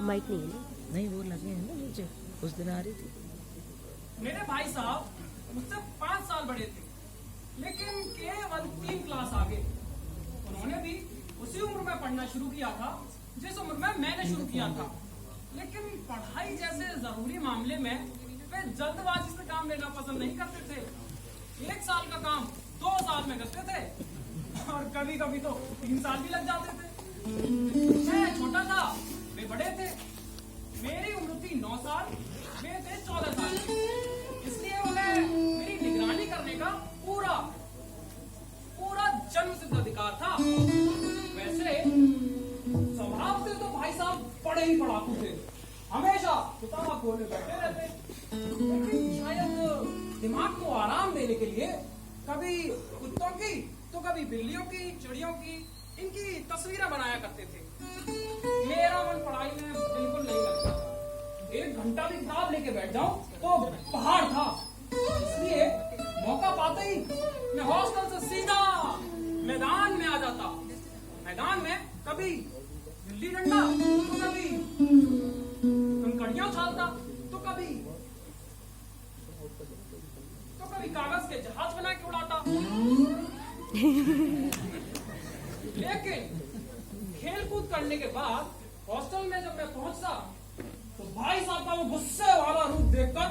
Mic नहीं है ना? नहीं, वो लगे हैं ना नीचे, उस दिन आ रही थी। मेरे भाई साहब मुझसे 5 साल बड़े थे, लेकिन केवल 3 क्लास आगे। उन्होंने भी उसी उम्र में पढ़ना शुरू किया था जिस उम्र में मैंने शुरू किया था, लेकिन पढ़ाई जैसे जरूरी मामले में वे जल्दबाजी से काम लेना पसंद नहीं करते थे। 1 साल का काम 2 साल में करते थे, और कभी कभी तो 3 साल भी लग जाते थे। मैं छोटा था, वे बड़े थे। मेरी उम्र थी 9 साल, वे थे 14 साल के। इसलिए उन्हें मेरी निगरानी करने का पूरा जन्म सिद्ध अधिकार था। वैसे स्वभाव से तो भाई साहब बड़े ही पढ़ाकू थे, हमेशा किताब खोले बैठे रहते। लेकिन शायद दिमाग को आराम देने के लिए कभी कुत्तों की तो कभी बिल्लियों की, चिड़ियों की, इनकी तस्वीरें बनाया करते थे। मेरा मन पढ़ाई में बिल्कुल नहीं लगता था। 1 घंटा भी किताब लेके बैठ जाऊं तो पहाड़ था। इसलिए मौका पाते ही मैं हॉस्टल से सीधा मैदान में आ जाता। मैदान में कभी गिल्ली डंडा तो कभी कंकड़ियां उछालता तो कभी कागज के जहाज बना के उड़ाता। लेकिन खेल कूद करने के बाद हॉस्टल में जब मैं पहुंचता तो भाई साहब का वो गुस्से वाला रूप देखकर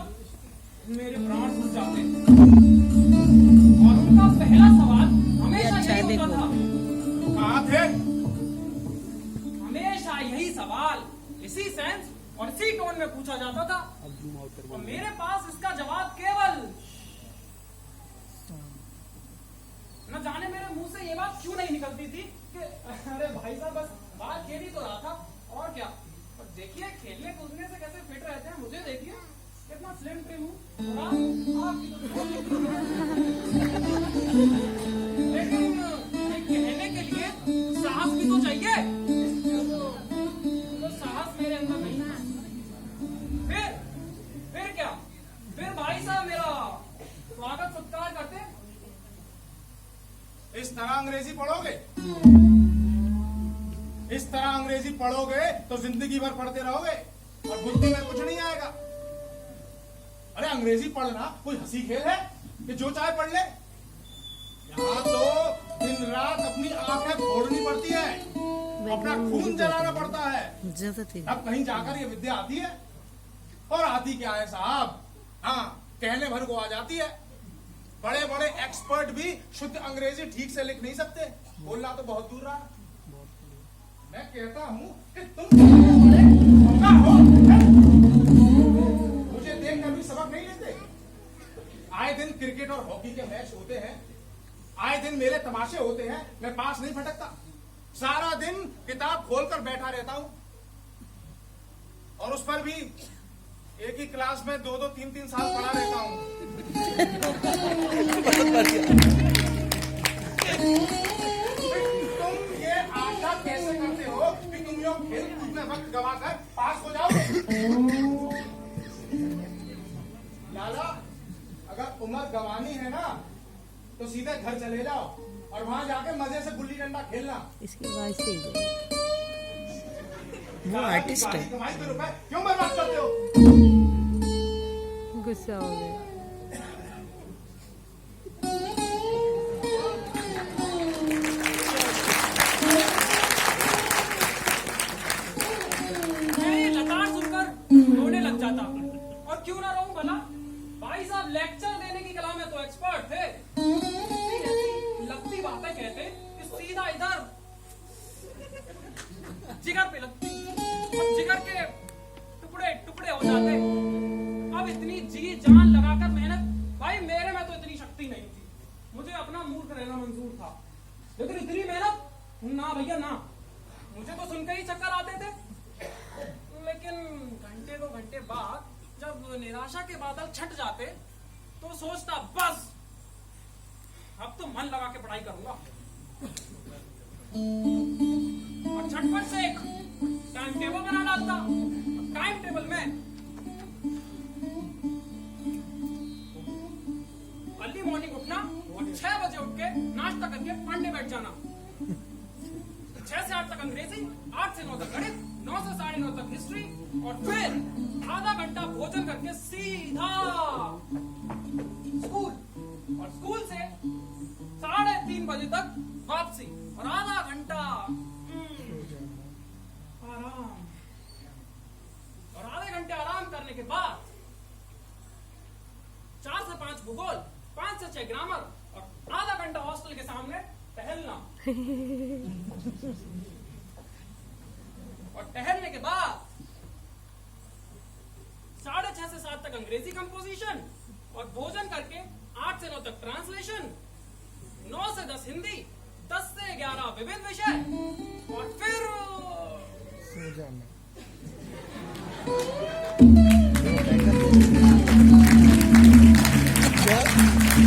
मेरे प्राण घुस जाते। और उनका पहला सवाल हमेशा यही होता था, कहाँ थे? हमेशा यही सवाल इसी सेंस और इसी टोन में पूछा जाता था, और मेरे पास इसका जवाब केवल न जाने मेरे मुंह से ये बात क्यों नहीं निकलती थी कि अरे भाई साहब बस बाहर खेल ही तो रहा था, और क्या। और देखिए खेलने कूदने से कैसे फिट रहते हैं, मुझे देखिए कितना स्लिम ट्रिम हूँ। लेकिन कहने के लिए साहस भी तो चाहिए, तो साहस मेरे अंदर नहीं था। फिर क्या, फिर भाई साहब मेरा स्वागत सत्कार करते। इस तरह अंग्रेजी पढ़ोगे? इस तरह अंग्रेजी पढ़ोगे तो जिंदगी भर पढ़ते रहोगे और बुद्धि में कुछ नहीं आएगा। अरे अंग्रेजी पढ़ना कोई हंसी खेल है कि जो चाहे पढ़ ले? यहाँ तो दिन रात अपनी आंखें फोड़नी पड़ती है, अपना खून जलाना पड़ता है, अब कहीं जाकर ये विद्या आती है। और आती क्या है साहब, हाँ कहने भर को आ जाती है। बड़े बड़े एक्सपर्ट भी शुद्ध अंग्रेजी ठीक से लिख नहीं सकते, बोलना तो बहुत दूर रहा। मैं कहता हूँ कि तुम हो, मुझे देखकर भी सबक नहीं लेते। आए दिन क्रिकेट और हॉकी के मैच होते हैं, आए दिन मेरे तमाशे होते हैं, मैं पास नहीं भटकता। सारा दिन किताब खोलकर बैठा रहता हूँ, और उस पर भी एक ही क्लास में 2-2, 3-3 साल पढ़ा रहता हूँ। तुम ये आशा कैसे करते हो कि तुम लोग खेल कूद में वक्त गवाकर पास हो जाओगे? लाला, अगर उम्र गंवानी है ना तो सीधे घर चले जाओ और वहां जाके मजे से गुल्ली डंडा खेलना। इसकी आवाज से वो आर्टिस्ट है। कमाई के रुपए क्यों बर्बाद करते हो? गुस्सा हो गया। रोने लग जाता, और क्यों ना रहूं भला। भाई साहब लेक्चर देने की कला में तो एक्सपर्ट थे। लगती बातें कहते कि सीधा इधर जिगर पे लगती और जिगर के टुकड़े टुकड़े हो जाते। अब इतनी जी जान लगाकर मेहनत, भाई मेरे में तो इतनी शक्ति नहीं थी, मुझे अपना मूर्ख रहना मंजूर था। लेकिन इतनी मेहनत ना भैया ना, मुझे तो सुनकर ही चक्कर आते थे। लेकिन घंटे 2 घंटे बाद जब निराशा के बादल छट जाते तो सोचता बस अब तो मन लगा के पढ़ाई करूंगा, और झटपट से एक टाइम टेबल बना डालता। टाइम टेबल में अर्ली मॉर्निंग उठना और 6 बजे उठ के नाश्ता करके पढ़ने बैठ जाना। 6 से 8 तक अंग्रेजी, 8 से 9 तक गणित, 9 9 से 9:30 तक हिस्ट्री और फिर आधा घंटा भोजन करके सीधा स्कूल और स्कूल से 3:30 बजे तक वापसी और आधा घंटा आराम और आधे घंटे आराम करने के बाद 4 से 5 भूगोल, 5 से 6 ग्रामर और आधा घंटा हॉस्टल के सामने टहलना और टहलने के बाद 6:30 से 7 तक अंग्रेजी कंपोजिशन और भोजन करके 8 से 9 तक ट्रांसलेशन, 9 से 10 हिंदी, 10 से 11 विभिन्न विषय और फिर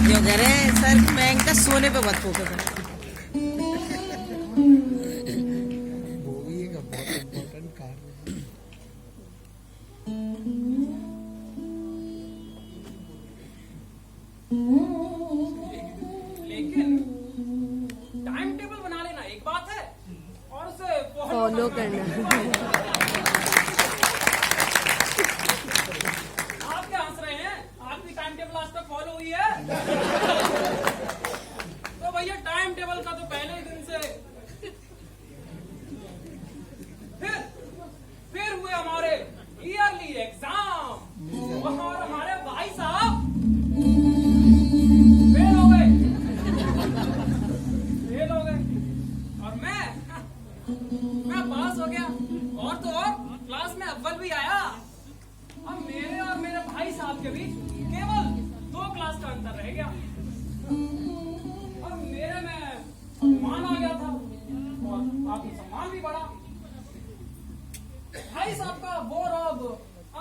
जो कह रहे हैं सर मैं इनका सोने पे मत फोकस है। वो भी एक बहुत इम्पोर्टेंट कार्य है। लेकिन टाइम टेबल बना लेना एक बात है और उसे फॉलो करना। आप क्या हंस रहे हैं? आपकी टाइम टेबल आज तक फॉलो हुई है? तो भैया टाइम टेबल का तो पहले ही दिन से फिर हुए हमारे ईयरली एग्जाम और हमारे भाई साहब फेल हो गए और मैं पास हो गया और तो और क्लास में अव्वल भी आया। अब मेरे और मेरे भाई साहब के बीच केवल 2 क्लास का अंतर रह गया और मेरे में सम्मान आ गया था और आत्मसम्मान भी बढ़ा। भाई साहब का बोर अब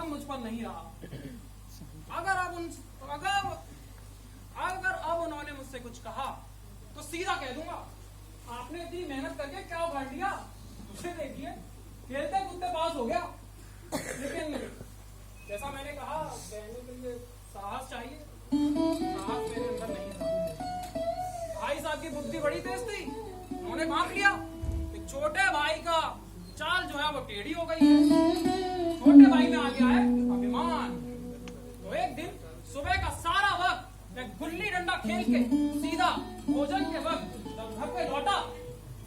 मुझ पर नहीं रहा। अगर अब उन्होंने मुझसे कुछ कहा तो सीधा कह दूंगा आपने इतनी मेहनत करके क्या उखाड़ लिया, उसे देखिए खेलते कूदते पास हो गया। लेकिन जैसा मैंने कहा कहने के लिए साहस चाहिए, साहस मेरे अंदर नहीं था। भाई साहब की बुद्धि बड़ी तेज थी, उन्होंने भांप लिया कि छोटे भाई का चाल जो है वो टेढ़ी हो गई है, छोटे भाई में आ गया है अभिमान। तो एक दिन सुबह का सारा वक्त मैं गुल्ली डंडा खेल के सीधा भोजन के वक्त जब घर पे लौटा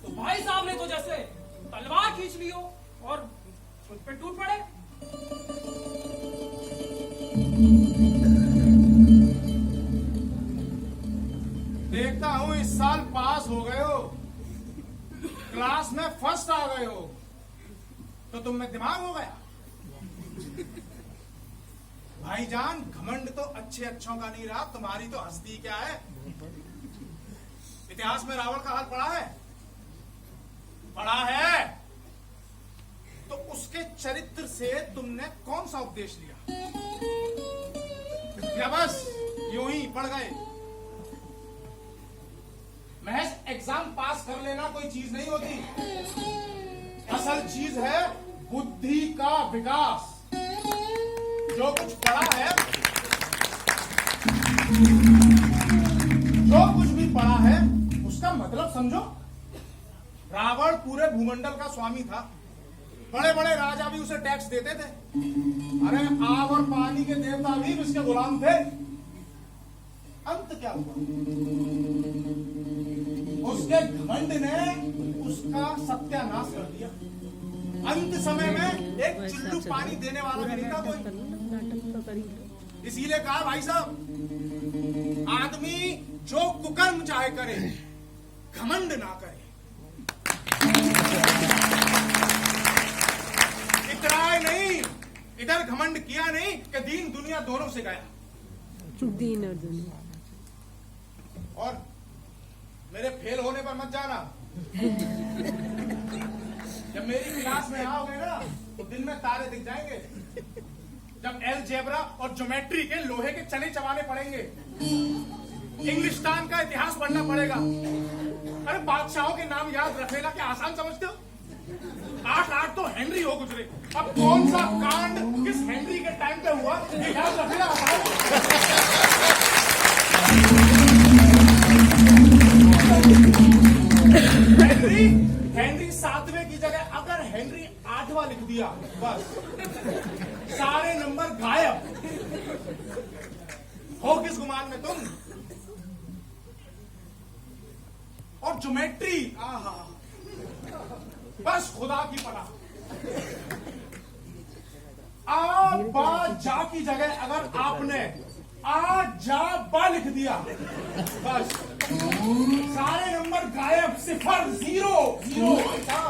तो भाई साहब ने तो जैसे तलवार खींच ली हो और मुझ पे टूट पड़े। देखता हूं इस साल पास हो गए हो, क्लास में फर्स्ट आ गए हो, तो तुम में दिमाग हो गया। भाईजान घमंड तो अच्छे अच्छों का नहीं रहा, तुम्हारी तो हस्ती क्या है। इतिहास में रावण का हाल पढ़ा है तो उसके चरित्र से तुमने कौन सा उपदेश लिया, या बस यूं ही पढ़ गए। महज एग्जाम पास कर लेना कोई चीज नहीं होती, असल चीज है बुद्धि का विकास। जो कुछ पढ़ा है, जो कुछ भी पढ़ा है उसका मतलब समझो। रावण पूरे भूमंडल का स्वामी था, बड़े बड़े राजा भी उसे टैक्स देते थे। अरे आग और पानी के देवता भी उसके गुलाम थे। अंत क्या हुआ? उसके घमंड ने उसका सत्यानाश कर दिया। अंत समय में एक चुल्लू पानी देने वाला भी नहीं था कोई। इसीलिए कहा भाई साहब, आदमी जो कुकर्म चाहे करे, घमंड ना करे। इतराए नहीं, इधर घमंड किया नहीं कि दीन दुनिया दोनों से गया। दीन और दुनिया। और मेरे फेल होने पर मत जाना। जब मेरी क्लास में आओगे ना तो दिन में तारे दिख जाएंगे। जब अलजेब्रा और ज्योमेट्री के लोहे के चने चबाने पड़ेंगे, इंग्लिस्तान का इतिहास पढ़ना पड़ेगा। अरे बादशाहों के नाम याद रखेगा क्या आसान समझते हो? 8 तो हेनरी हो गुजरे। अब कौन सा कांड किस हेनरी के टाइम पे हुआ ये याद रखेगा आसान। हेनरी 7वें की जगह अगर हेनरी 8वां लिख दिया, बस सारे नंबर गायब। हो किस गुमान में तुम? और ज्योमेट्री, आहा, बस खुदा की पनाह। आ बा जा की जगह अगर आपने आ जा बा लिख दिया, बस सारे नंबर गायब, 0 0 0।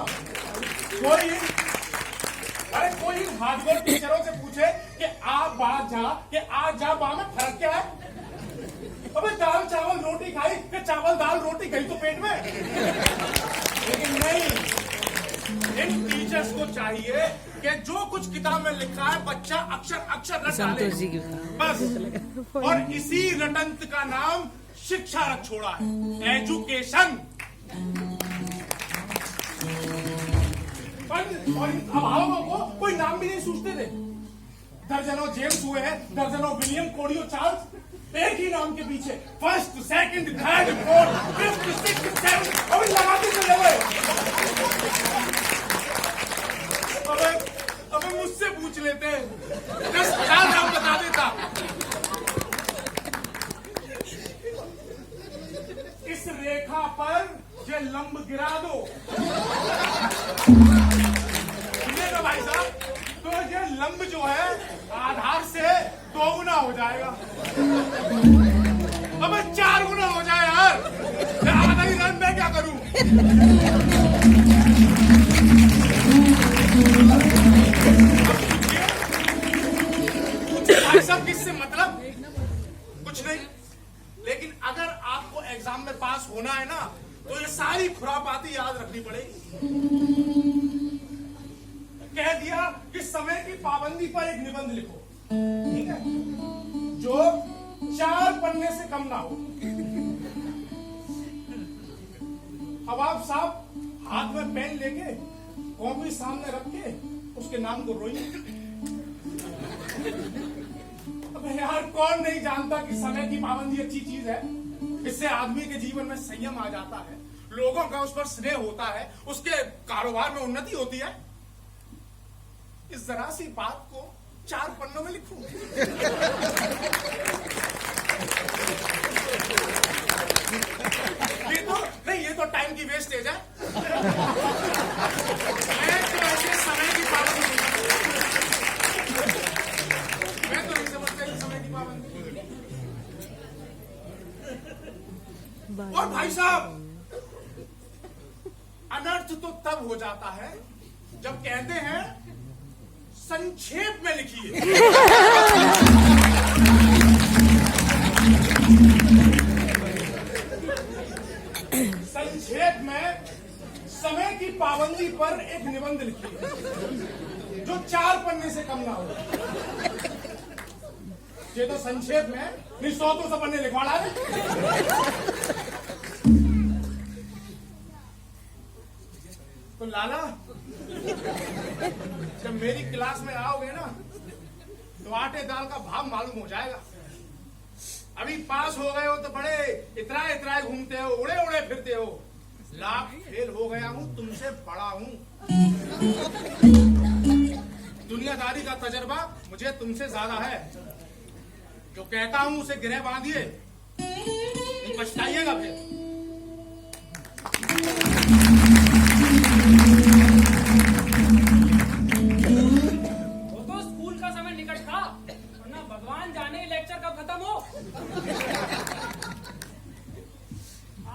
कोई हार्डवेयर टीचरों से पूछे कि आ बा जा कि आ जा बा में फर्क क्या है? अबे दाल चावल रोटी खाई कि चावल दाल रोटी गई तो पेट में? लेकिन नहीं, इन टीचर्स को चाहिए कि जो कुछ किताब में लिखा है बच्चा अक्षर अक्षर रट डाले, संतोष जी की बस। और इसी रटंत का नाम शिक्षा रख छोड़ा है, एजुकेशन। और इन अभावों को कोई नाम भी नहीं सूझते थे। दर्जनों जेम्स हुए हैं, दर्जनों विलियम कोडियो चार्ल्स, एक ही नाम के पीछे first, second, third, fourth, fifth, sixth, seventh, अभी लगाते चले गए। अबे मुझसे पूछ लेते, 10,000 नाम बता देता। इस रेखा पर ये लंब गिरा दो, सुनिएगा भाई साहब, तो ये लंब जो है आधार से 2 गुना हो जाएगा। अबे 4 गुना हो जाए यार, आधा ही रन मैं क्या करूं? भाई साहब किससे मतलब? कुछ नहीं, लेकिन अगर आपको एग्जाम में पास होना है ना, तो ये सारी खुरापाती याद रखनी पड़ेगी। कह दिया कि समय की पाबंदी पर एक निबंध लिखो, ठीक है, जो 4 पन्ने से कम ना हो। अब आप साहब हाथ में पेन लेके कॉपी सामने रख के उसके नाम को रोइए। अबे यार, कौन नहीं जानता कि समय की पाबंदी अच्छी चीज है? इससे आदमी के जीवन में संयम आ जाता है, लोगों का उस पर स्नेह होता है, उसके कारोबार में उन्नति होती है। इस जरा सी बात को 4 पन्नों में लिखूं? ये तो टाइम की वेस्टेज है। मैं तो ऐसे समय की पाबंदी, मैं तो नहीं समझता समय की पाबंदी। और भाई साहब, अनर्थ तो तब हो जाता है जब कहते हैं संक्षेप में लिखिए। संक्षेप में समय की पाबंदी पर एक निबंध लिखिए जो 4 पन्ने से कम ना हो। ये तो संक्षेप में नहीं, 100 पन्ने लिखवा रहे। तो लाला, जब मेरी क्लास में आओगे ना, तो आटे दाल का भाव मालूम हो जाएगा। अभी पास हो गए हो तो बड़े इतराए इतराए घूमते हो, उड़े उड़े फिरते हो। लाख फेल हो गया हूं, तुमसे बड़ा हूं। दुनियादारी का तजर्बा मुझे तुमसे ज्यादा है। जो कहता हूं उसे गिरह बांधिए, पछताइएगा फिर। वो तो स्कूल का समय निकट था, वरना भगवान जाने लेक्चर कब खत्म हो।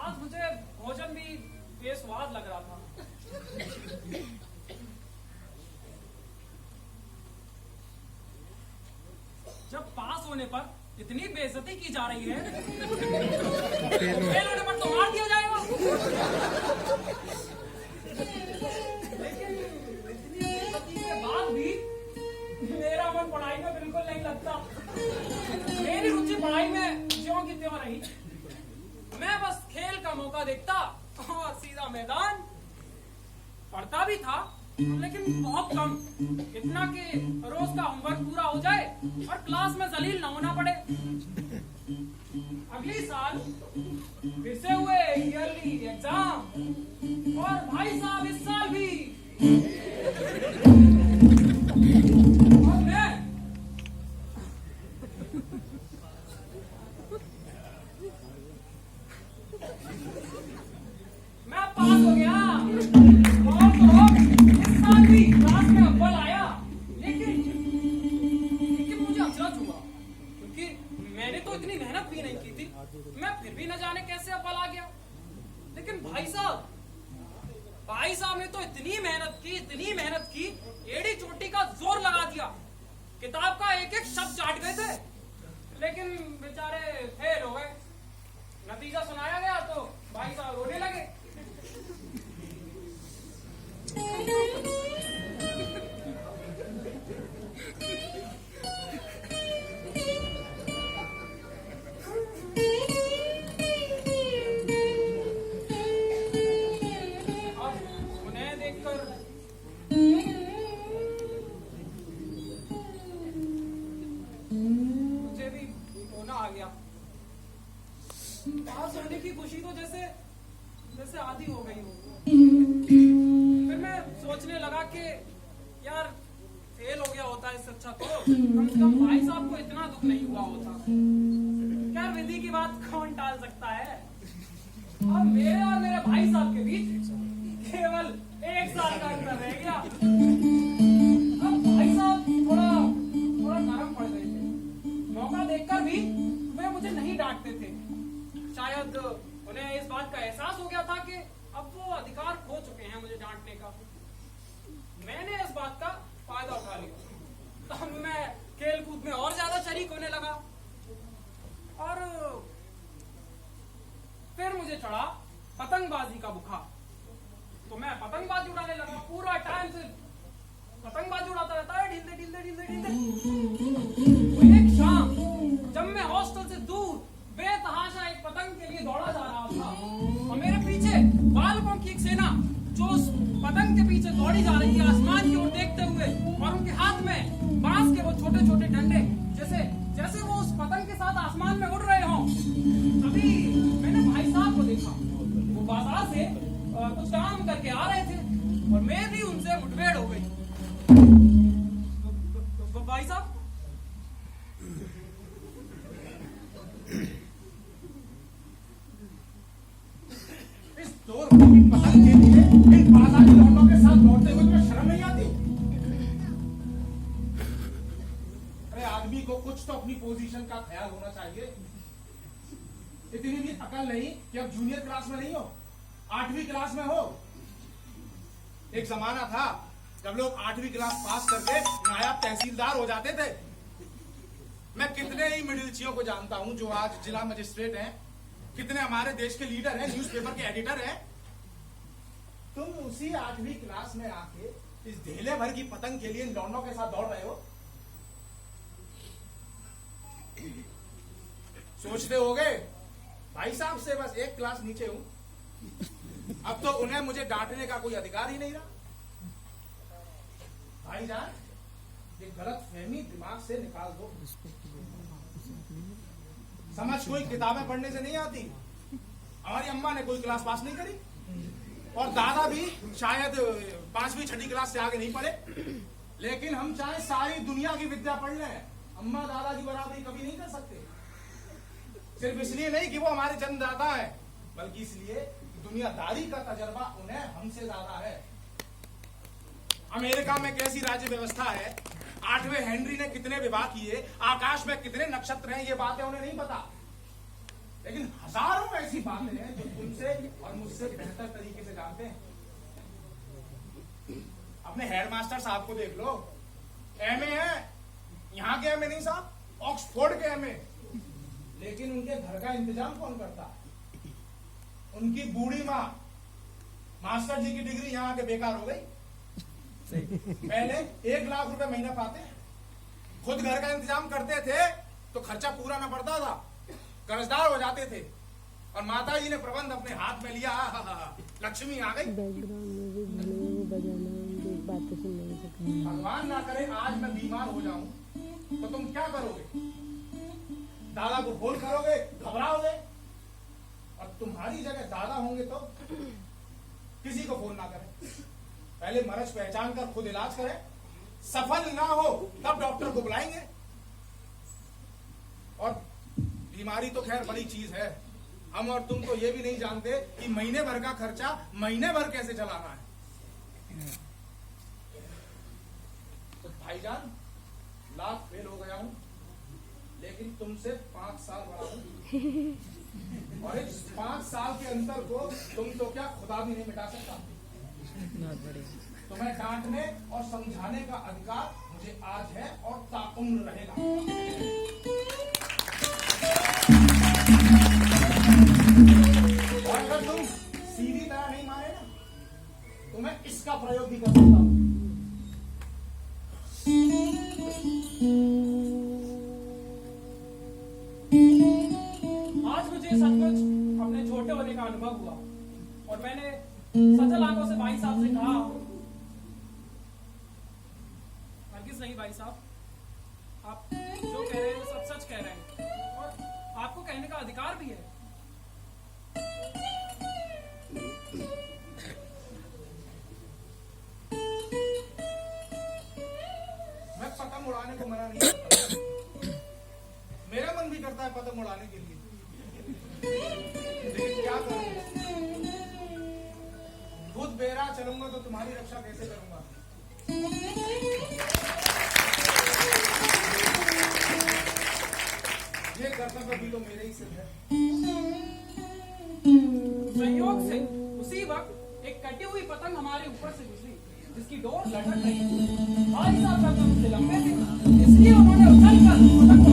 आज मुझे भोजन भी बेस्वाद लग रहा था। जब पास होने पर इतनी बेइज्जती की जा रही है, फेल होने पर तो मार दिया जाएगा। लेकिन इतनी बेइज्जती के बाद भी मेरा मन पढ़ाई में बिल्कुल नहीं लगता। मेरी रुचि पढ़ाई में ज्यों की त्यों रही। मैं बस खेल का मौका देखता और सीधा मैदान। पढ़ता भी था लेकिन बहुत कम, इतना कि रोज का होमवर्क पूरा हो जाए और क्लास में जलील न होना पड़े। अगली साल फिर से हुए ईयरली एग्जाम और भाई साहब इस साल भी। और मैं पास हो गया और तो इस साल भी क्लास में अव्वल आया। लेकिन मुझे अचरज हुआ क्योंकि मैंने तो इतनी मेहनत भी नहीं की थी, मैं फिर भी न जाने कैसे अव्वल आ गया। लेकिन भाई साहब ने तो इतनी मेहनत की एड़ी चोटी का जोर लगा दिया, किताब का एक एक शब्द चाट गए थे, लेकिन बेचारे फेल हो गए। नतीजा सुनाया गया तो भाई साहब रोने लगे। उन्हें देखकर मुझे भी रोना आ गया। पास होने की खुशी तो जैसे आधी हो गई हो। फिर मैं सोचने लगा कि यार फेल हो गया होता, इससे अच्छा तो कम से कम भाई साहब को इतना दुख नहीं हुआ होता। यार विधि की बात कौन टाल सकता है। अब मेरे और मेरे भाई साहब के बीच केवल 1 साल का अंतर रह गया। अब भाई साहब थोड़ा नरम पड़ गए थे। मौका देखकर भी वे मुझे नहीं डांटते थे। शायद उन्हें इस बात का एहसास हो गया था कि अब वो अधिकार खो चुके हैं मुझे डांटने का। मैंने इस बात का फायदा उठा लिया। अब मैं खेल कूद में और ज्यादा शरीक होने लगा और फिर मुझे चढ़ा पतंगबाजी का बुखार। तो मैं पतंगबाजी उड़ाने लगा, पूरा टाइम से पतंगबाजी उड़ाता रहता है, ढीलते। तो एक शाम जब मैं हॉस्टल से दूर बेतहाशा एक पतंग के लिए दौड़ा जा रहा था और मेरे पीछे बालकों की एक सेना जो उस पतंग के पीछे दौड़ी जा रही है आसमान की ओर देखते हुए, और उनके हाथ में बांस के वो छोटे डंडे, जैसे वो उस पतंग के साथ आसमान में उड़ रहे हों। तभी मैंने भाई साहब को देखा, वो बाजार से कुछ काम करके आ रहे थे और मैं भी उनसे मुठभेड़ हो गई। भाई साहब पतंग के लिए इन बाजारी लौंडों के साथ दौड़ते हुए तुम्हें शर्म नहीं आती? अरे आदमी को कुछ तो अपनी पोजीशन का ख्याल होना चाहिए। इतनी भी अकल नहीं कि अब जूनियर क्लास में नहीं हो, 8वीं क्लास में हो। एक जमाना था जब लोग 8वीं क्लास पास करके नायाब तहसीलदार हो जाते थे। मैं कितने ही मिडिलचियों को जानता हूं जो आज जिला मजिस्ट्रेट हैं, कितने हमारे देश के लीडर हैं, न्यूज़पेपर के एडिटर हैं। तुम उसी 8वीं क्लास में आके इस ढेले भर की पतंग के लिए इन लौंडों के साथ दौड़ रहे हो। सोचते होगे भाई साहब से बस 1 क्लास नीचे हूं, अब तो उन्हें मुझे डांटने का कोई अधिकार ही नहीं रहा। भाईजान, ये गलत फहमी दिमाग से निकाल दो। समझ कोई किताबें पढ़ने से नहीं आती। हमारी अम्मा ने कोई क्लास पास नहीं करी और दादा भी शायद 5वीं 6वीं क्लास से आगे नहीं पढ़े, लेकिन हम चाहे सारी दुनिया की विद्या पढ़ लें, अम्मा दादा की बराबरी कभी नहीं कर सकते। सिर्फ इसलिए नहीं कि वो हमारे जन्मदाता है, बल्कि इसलिए कि दुनियादारी का तजर्बा उन्हें हमसे ज्यादा है। अमेरिका में कैसी राज्य व्यवस्था है, 8वें हेनरी ने कितने विवाह किए, आकाश में कितने नक्षत्र हैं, ये बातें उन्हें नहीं पता। लेकिन हजारों ऐसी बातें हैं जो तुमसे और मुझसे बेहतर तरीके से जानते हैं। अपने हेडमास्टर साहब को देख लो, एमए है, यहाँ के एमए नहीं साहब, ऑक्सफोर्ड के एमए, लेकिन उनके घर का इंतजाम कौन करता है? उनकी बूढ़ी माँ मास्टर जी की डिग्री यहाँ के बेकार हो गई। पहले 1 लाख रुपए महीना पाते, खुद घर का इंतजाम करते थे तो खर्चा पूरा ना पड़ता था, कर्जदार हो जाते थे, और माता जी ने प्रबंध अपने हाथ में लिया, लक्ष्मी आ गई। बैकग्राउंड म्यूजिक भले वो बजाना, उनकी बात बातें सुनने में से भगवान ना करे आज मैं बीमार हो जाऊं तो तुम क्या करोगे? दादा को फोन करोगे, घबराओगे? और तुम्हारी जगह दादा होंगे तो किसी को फोन ना करें, पहले मरज पहचान कर खुद इलाज करें, सफल ना हो तब डॉक्टर को बुलाएंगे। और बीमारी तो खैर बड़ी चीज है, हम और तुम तो ये भी नहीं जानते कि महीने भर का खर्चा महीने भर कैसे चलाना है। तो भाईजान, लाख फेल हो गया हूं लेकिन तुमसे 5 साल बड़ा हूं और इस 5 साल के अंतर को तुम तो क्या खुदा भी नहीं मिटा सकता। तुम्हें डांटने और समझाने का अधिकार मुझे आज है और ताउम्र रहेगा। और अगर तुम सीधी तरह नहीं माने ना तो मैं इसका प्रयोग भी कर सकता हूं। आज मुझे सचमुच अपने छोटे होने का अनुभव हुआ और मैंने सजल आंखों से भाई साहब से कहा, हरगिज नहीं भाई साहब, आप जो कह रहे हैं सब सच कह रहे हैं और आपको कहने का अधिकार भी है। मैं पतंग उड़ाने को मना नहीं करता, मेरा मन भी करता है पतंग उड़ाने के लिए, लेकिन क्या करूं? खुद बेरा चलूंगा तो तुम्हारी रक्षा कैसे करूंगा? ये कर्तव्य भी तो मेरे ही सिर है। संयोग से उसी वक्त एक कटी हुई पतंग हमारे ऊपर से गुजरी जिसकी डोर लटक रही थी। भाई साहब का दम से लंबे थे, इसलिए उन्होंने उछलकर पतंग को